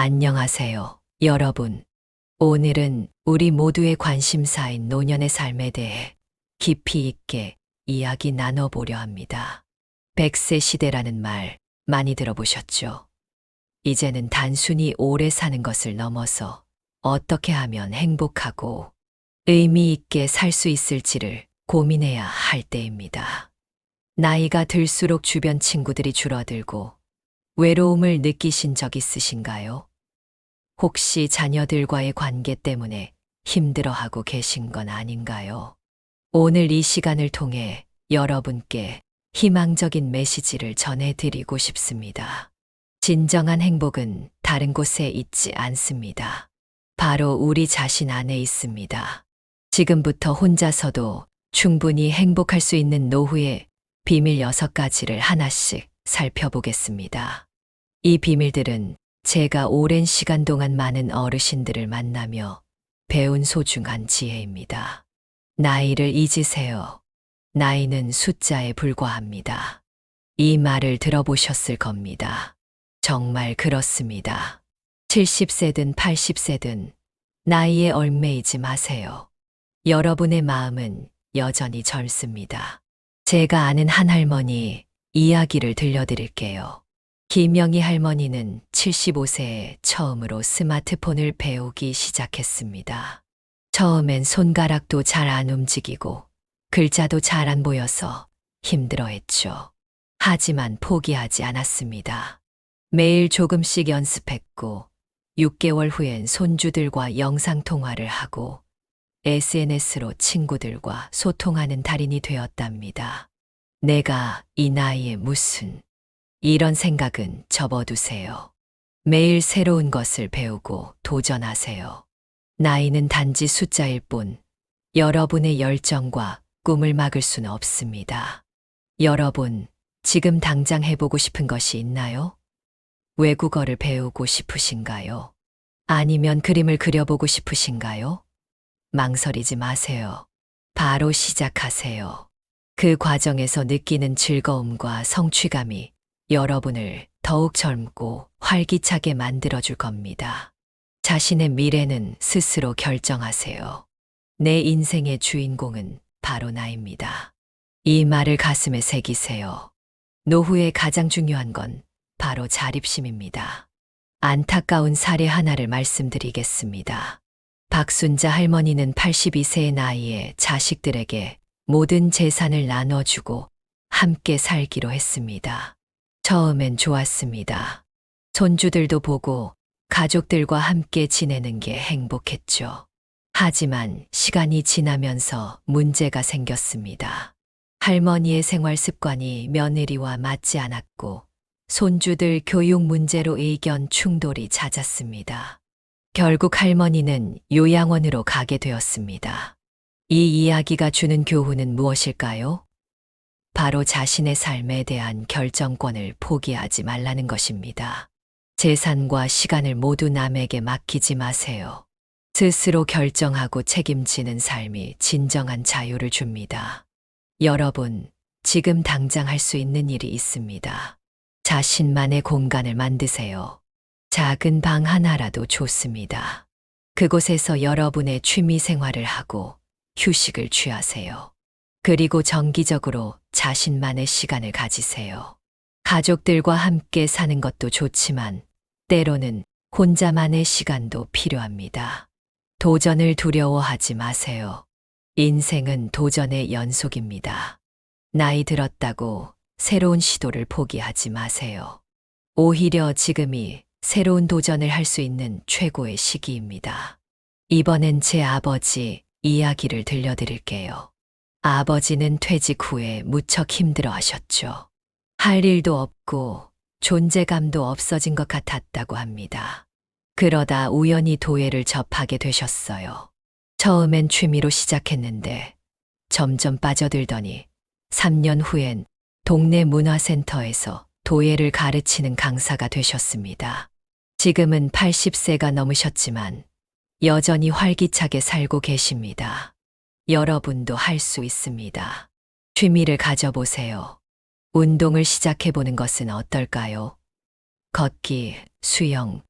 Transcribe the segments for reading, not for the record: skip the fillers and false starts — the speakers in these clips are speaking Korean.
안녕하세요, 여러분. 오늘은 우리 모두의 관심사인 노년의 삶에 대해 깊이 있게 이야기 나눠보려 합니다. 100세 시대라는 말 많이 들어보셨죠? 이제는 단순히 오래 사는 것을 넘어서 어떻게 하면 행복하고 의미 있게 살 수 있을지를 고민해야 할 때입니다. 나이가 들수록 주변 친구들이 줄어들고 외로움을 느끼신 적 있으신가요? 혹시 자녀들과의 관계 때문에 힘들어하고 계신 건 아닌가요? 오늘 이 시간을 통해 여러분께 희망적인 메시지를 전해드리고 싶습니다. 진정한 행복은 다른 곳에 있지 않습니다. 바로 우리 자신 안에 있습니다. 지금부터 혼자서도 충분히 행복할 수 있는 노후의 비밀 6가지를 하나씩 살펴보겠습니다. 이 비밀들은 제가 오랜 시간 동안 많은 어르신들을 만나며 배운 소중한 지혜입니다. 나이를 잊으세요. 나이는 숫자에 불과합니다. 이 말을 들어보셨을 겁니다. 정말 그렇습니다. 70세든 80세든 나이에 얽매이지 마세요. 여러분의 마음은 여전히 젊습니다. 제가 아는 한 할머니 이야기를 들려드릴게요. 김영희 할머니는 75세에 처음으로 스마트폰을 배우기 시작했습니다. 처음엔 손가락도 잘 안 움직이고 글자도 잘 안 보여서 힘들어했죠. 하지만 포기하지 않았습니다. 매일 조금씩 연습했고 6개월 후엔 손주들과 영상통화를 하고 SNS로 친구들과 소통하는 달인이 되었답니다. 내가 이 나이에 무슨 이런 생각은 접어두세요. 매일 새로운 것을 배우고 도전하세요. 나이는 단지 숫자일 뿐 여러분의 열정과 꿈을 막을 수는 없습니다. 여러분, 지금 당장 해보고 싶은 것이 있나요? 외국어를 배우고 싶으신가요? 아니면 그림을 그려보고 싶으신가요? 망설이지 마세요. 바로 시작하세요. 그 과정에서 느끼는 즐거움과 성취감이 여러분을 더욱 젊고 활기차게 만들어줄 겁니다. 자신의 미래는 스스로 결정하세요. 내 인생의 주인공은 바로 나입니다. 이 말을 가슴에 새기세요. 노후에 가장 중요한 건 바로 자립심입니다. 안타까운 사례 하나를 말씀드리겠습니다. 박순자 할머니는 82세의 나이에 자식들에게 모든 재산을 나눠주고 함께 살기로 했습니다. 처음엔 좋았습니다. 손주들도 보고 가족들과 함께 지내는 게 행복했죠. 하지만 시간이 지나면서 문제가 생겼습니다. 할머니의 생활 습관이 며느리와 맞지 않았고 손주들 교육 문제로 의견 충돌이 잦았습니다. 결국 할머니는 요양원으로 가게 되었습니다. 이 이야기가 주는 교훈은 무엇일까요? 바로 자신의 삶에 대한 결정권을 포기하지 말라는 것입니다. 재산과 시간을 모두 남에게 맡기지 마세요. 스스로 결정하고 책임지는 삶이 진정한 자유를 줍니다. 여러분, 지금 당장 할 수 있는 일이 있습니다. 자신만의 공간을 만드세요. 작은 방 하나라도 좋습니다. 그곳에서 여러분의 취미 생활을 하고 휴식을 취하세요. 그리고 정기적으로 자신만의 시간을 가지세요. 가족들과 함께 사는 것도 좋지만 때로는 혼자만의 시간도 필요합니다. 도전을 두려워하지 마세요. 인생은 도전의 연속입니다. 나이 들었다고 새로운 시도를 포기하지 마세요. 오히려 지금이 새로운 도전을 할 수 있는 최고의 시기입니다. 이번엔 제 아버지 이야기를 들려드릴게요. 아버지는 퇴직 후에 무척 힘들어 하셨죠. 할 일도 없고 존재감도 없어진 것 같았다고 합니다. 그러다 우연히 도예를 접하게 되셨어요. 처음엔 취미로 시작했는데 점점 빠져들더니 3년 후엔 동네 문화센터에서 도예를 가르치는 강사가 되셨습니다. 지금은 80세가 넘으셨지만 여전히 활기차게 살고 계십니다. 여러분도 할 수 있습니다. 취미를 가져보세요. 운동을 시작해보는 것은 어떨까요? 걷기, 수영,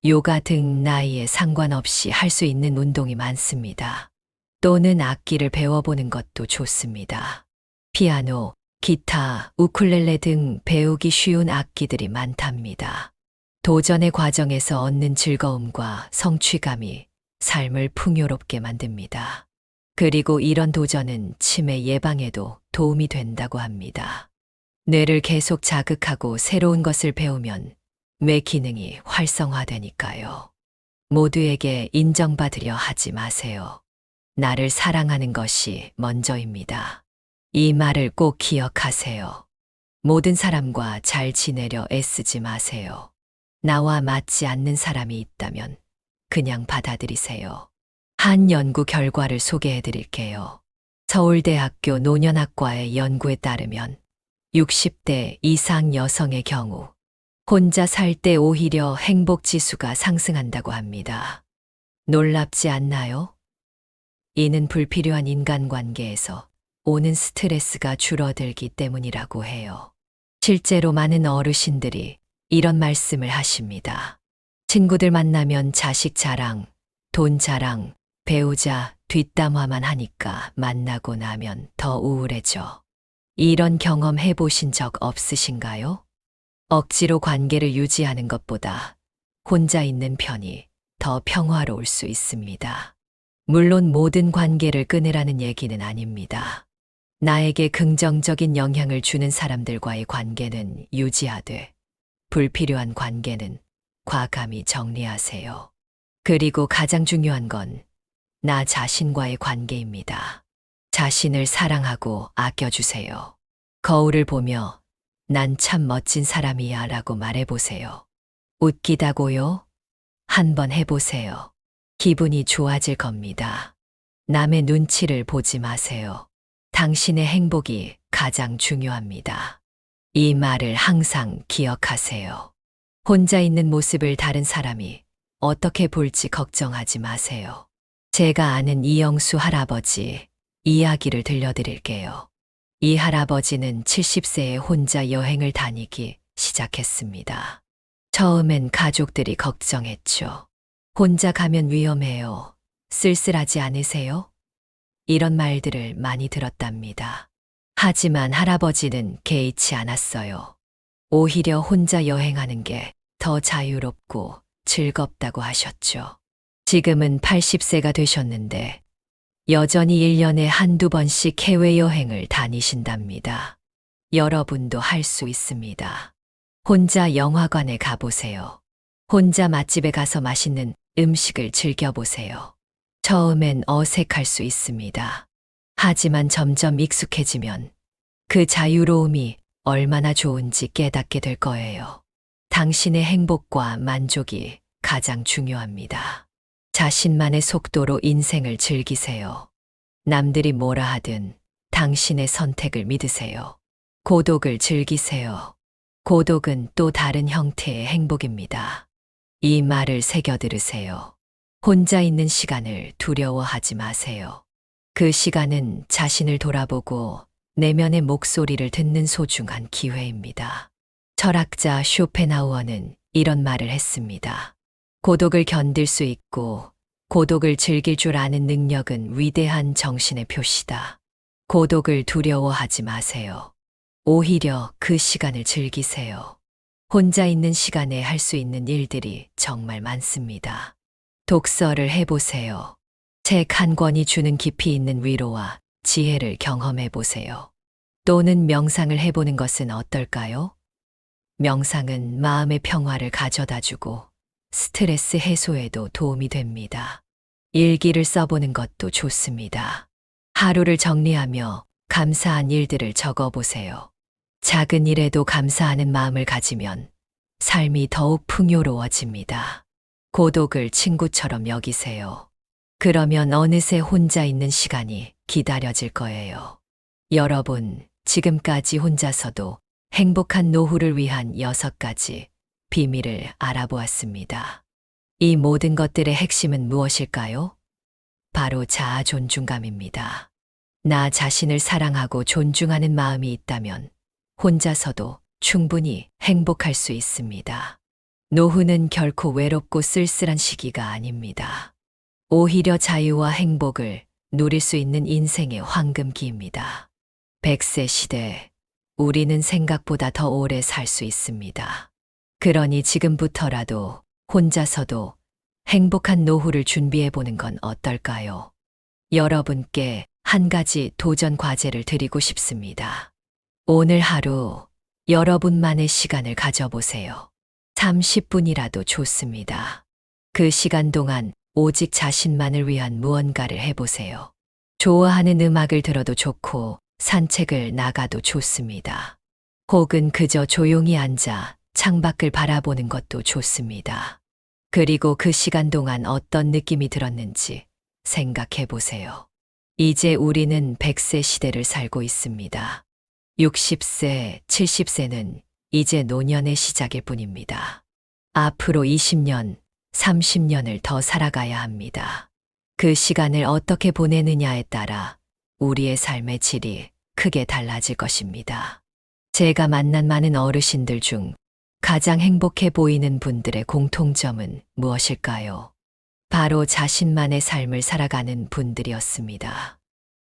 요가 등 나이에 상관없이 할 수 있는 운동이 많습니다. 또는 악기를 배워보는 것도 좋습니다. 피아노, 기타, 우쿨렐레 등 배우기 쉬운 악기들이 많답니다. 도전의 과정에서 얻는 즐거움과 성취감이 삶을 풍요롭게 만듭니다. 그리고 이런 도전은 치매 예방에도 도움이 된다고 합니다. 뇌를 계속 자극하고 새로운 것을 배우면 뇌 기능이 활성화되니까요. 모두에게 인정받으려 하지 마세요. 나를 사랑하는 것이 먼저입니다. 이 말을 꼭 기억하세요. 모든 사람과 잘 지내려 애쓰지 마세요. 나와 맞지 않는 사람이 있다면 그냥 받아들이세요. 한 연구 결과를 소개해 드릴게요. 서울대학교 노년학과의 연구에 따르면 60대 이상 여성의 경우 혼자 살 때 오히려 행복 지수가 상승한다고 합니다. 놀랍지 않나요? 이는 불필요한 인간관계에서 오는 스트레스가 줄어들기 때문이라고 해요. 실제로 많은 어르신들이 이런 말씀을 하십니다. 친구들 만나면 자식 자랑, 돈 자랑, 배우자 뒷담화만 하니까 만나고 나면 더 우울해져. 이런 경험 해보신 적 없으신가요? 억지로 관계를 유지하는 것보다 혼자 있는 편이 더 평화로울 수 있습니다. 물론 모든 관계를 끊으라는 얘기는 아닙니다. 나에게 긍정적인 영향을 주는 사람들과의 관계는 유지하되 불필요한 관계는 과감히 정리하세요. 그리고 가장 중요한 건 나 자신과의 관계입니다. 자신을 사랑하고 아껴주세요. 거울을 보며 난 참 멋진 사람이야 라고 말해보세요. 웃기다고요? 한번 해보세요. 기분이 좋아질 겁니다. 남의 눈치를 보지 마세요. 당신의 행복이 가장 중요합니다. 이 말을 항상 기억하세요. 혼자 있는 모습을 다른 사람이 어떻게 볼지 걱정하지 마세요. 제가 아는 이영수 할아버지 이야기를 들려드릴게요. 이 할아버지는 70세에 혼자 여행을 다니기 시작했습니다. 처음엔 가족들이 걱정했죠. 혼자 가면 위험해요. 쓸쓸하지 않으세요? 이런 말들을 많이 들었답니다. 하지만 할아버지는 개의치 않았어요. 오히려 혼자 여행하는 게 더 자유롭고 즐겁다고 하셨죠. 지금은 80세가 되셨는데 여전히 1년에 한두 번씩 해외여행을 다니신답니다. 여러분도 할 수 있습니다. 혼자 영화관에 가보세요. 혼자 맛집에 가서 맛있는 음식을 즐겨보세요. 처음엔 어색할 수 있습니다. 하지만 점점 익숙해지면 그 자유로움이 얼마나 좋은지 깨닫게 될 거예요. 당신의 행복과 만족이 가장 중요합니다. 자신만의 속도로 인생을 즐기세요. 남들이 뭐라 하든 당신의 선택을 믿으세요. 고독을 즐기세요. 고독은 또 다른 형태의 행복입니다. 이 말을 새겨 들으세요. 혼자 있는 시간을 두려워하지 마세요. 그 시간은 자신을 돌아보고 내면의 목소리를 듣는 소중한 기회입니다. 철학자 쇼펜하우어는 이런 말을 했습니다. 고독을 견딜 수 있고 고독을 즐길 줄 아는 능력은 위대한 정신의 표시다. 고독을 두려워하지 마세요. 오히려 그 시간을 즐기세요. 혼자 있는 시간에 할 수 있는 일들이 정말 많습니다. 독서를 해보세요. 책 한 권이 주는 깊이 있는 위로와 지혜를 경험해 보세요. 또는 명상을 해보는 것은 어떨까요? 명상은 마음의 평화를 가져다 주고 스트레스 해소에도 도움이 됩니다. 일기를 써보는 것도 좋습니다. 하루를 정리하며 감사한 일들을 적어보세요. 작은 일에도 감사하는 마음을 가지면 삶이 더욱 풍요로워집니다. 고독을 친구처럼 여기세요. 그러면 어느새 혼자 있는 시간이 기다려질 거예요. 여러분, 지금까지 혼자서도 행복한 노후를 위한 6가지 비밀을 알아보았습니다. 이 모든 것들의 핵심은 무엇일까요? 바로 자아 존중감입니다. 나 자신을 사랑하고 존중하는 마음이 있다면 혼자서도 충분히 행복할 수 있습니다. 노후는 결코 외롭고 쓸쓸한 시기가 아닙니다. 오히려 자유와 행복을 누릴 수 있는 인생의 황금기입니다. 100세 시대, 우리는 생각보다 더 오래 살 수 있습니다. 그러니 지금부터라도 혼자서도 행복한 노후를 준비해 보는 건 어떨까요? 여러분께 한 가지 도전 과제를 드리고 싶습니다. 오늘 하루 여러분만의 시간을 가져보세요. 30분이라도 좋습니다. 그 시간 동안 오직 자신만을 위한 무언가를 해보세요. 좋아하는 음악을 들어도 좋고 산책을 나가도 좋습니다. 혹은 그저 조용히 앉아 창밖을 바라보는 것도 좋습니다. 그리고 그 시간 동안 어떤 느낌이 들었는지 생각해 보세요. 이제 우리는 100세 시대를 살고 있습니다. 60세, 70세는 이제 노년의 시작일 뿐입니다. 앞으로 20년, 30년을 더 살아가야 합니다. 그 시간을 어떻게 보내느냐에 따라 우리의 삶의 질이 크게 달라질 것입니다. 제가 만난 많은 어르신들 중 가장 행복해 보이는 분들의 공통점은 무엇일까요? 바로 자신만의 삶을 살아가는 분들이었습니다.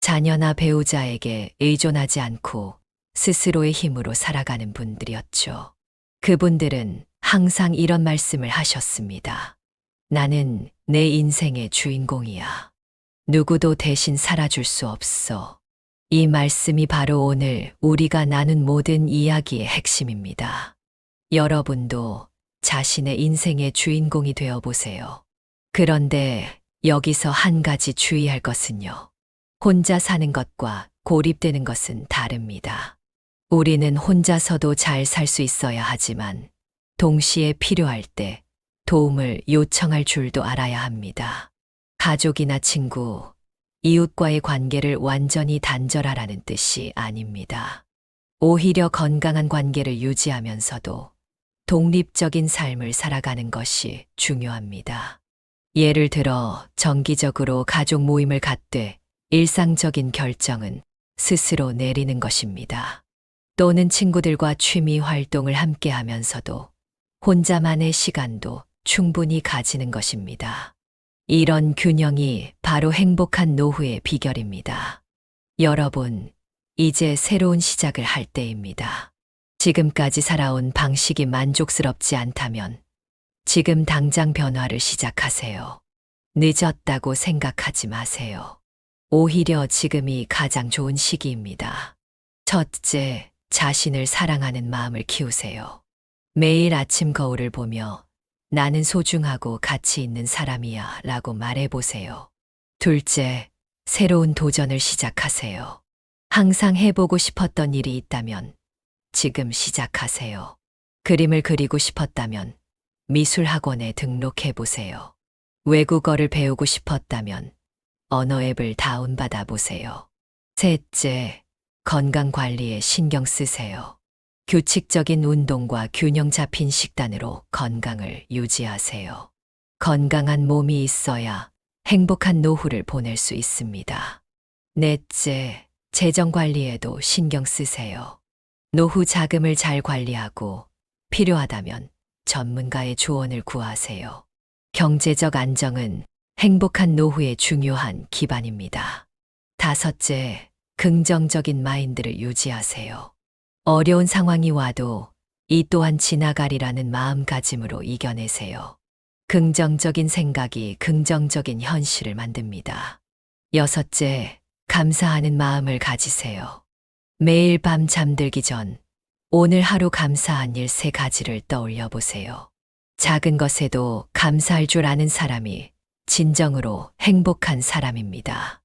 자녀나 배우자에게 의존하지 않고 스스로의 힘으로 살아가는 분들이었죠. 그분들은 항상 이런 말씀을 하셨습니다. 나는 내 인생의 주인공이야. 누구도 대신 살아줄 수 없어. 이 말씀이 바로 오늘 우리가 나눈 모든 이야기의 핵심입니다. 여러분도 자신의 인생의 주인공이 되어 보세요. 그런데 여기서 한 가지 주의할 것은요. 혼자 사는 것과 고립되는 것은 다릅니다. 우리는 혼자서도 잘 살 수 있어야 하지만 동시에 필요할 때 도움을 요청할 줄도 알아야 합니다. 가족이나 친구, 이웃과의 관계를 완전히 단절하라는 뜻이 아닙니다. 오히려 건강한 관계를 유지하면서도 독립적인 삶을 살아가는 것이 중요합니다. 예를 들어 정기적으로 가족 모임을 갖되 일상적인 결정은 스스로 내리는 것입니다. 또는 친구들과 취미 활동을 함께 하면서도 혼자만의 시간도 충분히 가지는 것입니다. 이런 균형이 바로 행복한 노후의 비결입니다. 여러분, 이제 새로운 시작을 할 때입니다. 지금까지 살아온 방식이 만족스럽지 않다면 지금 당장 변화를 시작하세요. 늦었다고 생각하지 마세요. 오히려 지금이 가장 좋은 시기입니다. 첫째, 자신을 사랑하는 마음을 키우세요. 매일 아침 거울을 보며 나는 소중하고 가치 있는 사람이야 라고 말해보세요. 둘째, 새로운 도전을 시작하세요. 항상 해보고 싶었던 일이 있다면 지금 시작하세요. 그림을 그리고 싶었다면 미술학원에 등록해보세요. 외국어를 배우고 싶었다면 언어 앱을 다운받아 보세요. 셋째, 건강 관리에 신경 쓰세요. 규칙적인 운동과 균형 잡힌 식단으로 건강을 유지하세요. 건강한 몸이 있어야 행복한 노후를 보낼 수 있습니다. 넷째, 재정 관리에도 신경 쓰세요. 노후 자금을 잘 관리하고 필요하다면 전문가의 조언을 구하세요. 경제적 안정은 행복한 노후의 중요한 기반입니다. 다섯째, 긍정적인 마인드를 유지하세요. 어려운 상황이 와도 이 또한 지나가리라는 마음가짐으로 이겨내세요. 긍정적인 생각이 긍정적인 현실을 만듭니다. 여섯째, 감사하는 마음을 가지세요. 매일 밤 잠들기 전 오늘 하루 감사한 일 3가지를 떠올려 보세요. 작은 것에도 감사할 줄 아는 사람이 진정으로 행복한 사람입니다.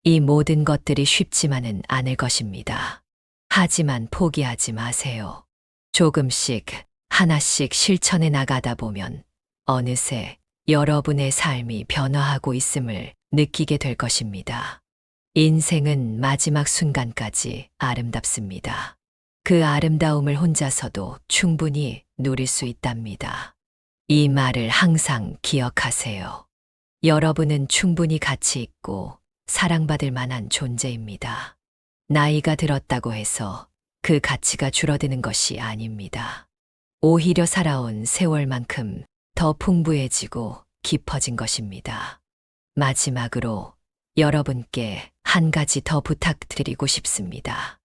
이 모든 것들이 쉽지만은 않을 것입니다. 하지만 포기하지 마세요. 조금씩 하나씩 실천해 나가다 보면 어느새 여러분의 삶이 변화하고 있음을 느끼게 될 것입니다. 인생은 마지막 순간까지 아름답습니다. 그 아름다움을 혼자서도 충분히 누릴 수 있답니다. 이 말을 항상 기억하세요. 여러분은 충분히 가치 있고 사랑받을 만한 존재입니다. 나이가 들었다고 해서 그 가치가 줄어드는 것이 아닙니다. 오히려 살아온 세월만큼 더 풍부해지고 깊어진 것입니다. 마지막으로 여러분께 한 가지 더 부탁드리고 싶습니다.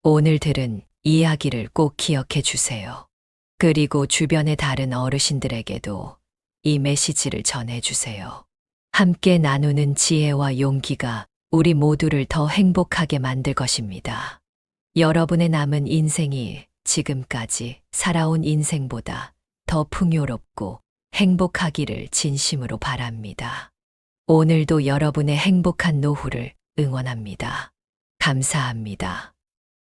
오늘 들은 이야기를 꼭 기억해 주세요. 그리고 주변의 다른 어르신들에게도 이 메시지를 전해 주세요. 함께 나누는 지혜와 용기가 우리 모두를 더 행복하게 만들 것입니다. 여러분의 남은 인생이 지금까지 살아온 인생보다 더 풍요롭고 행복하기를 진심으로 바랍니다. 오늘도 여러분의 행복한 노후를 응원합니다. 감사합니다.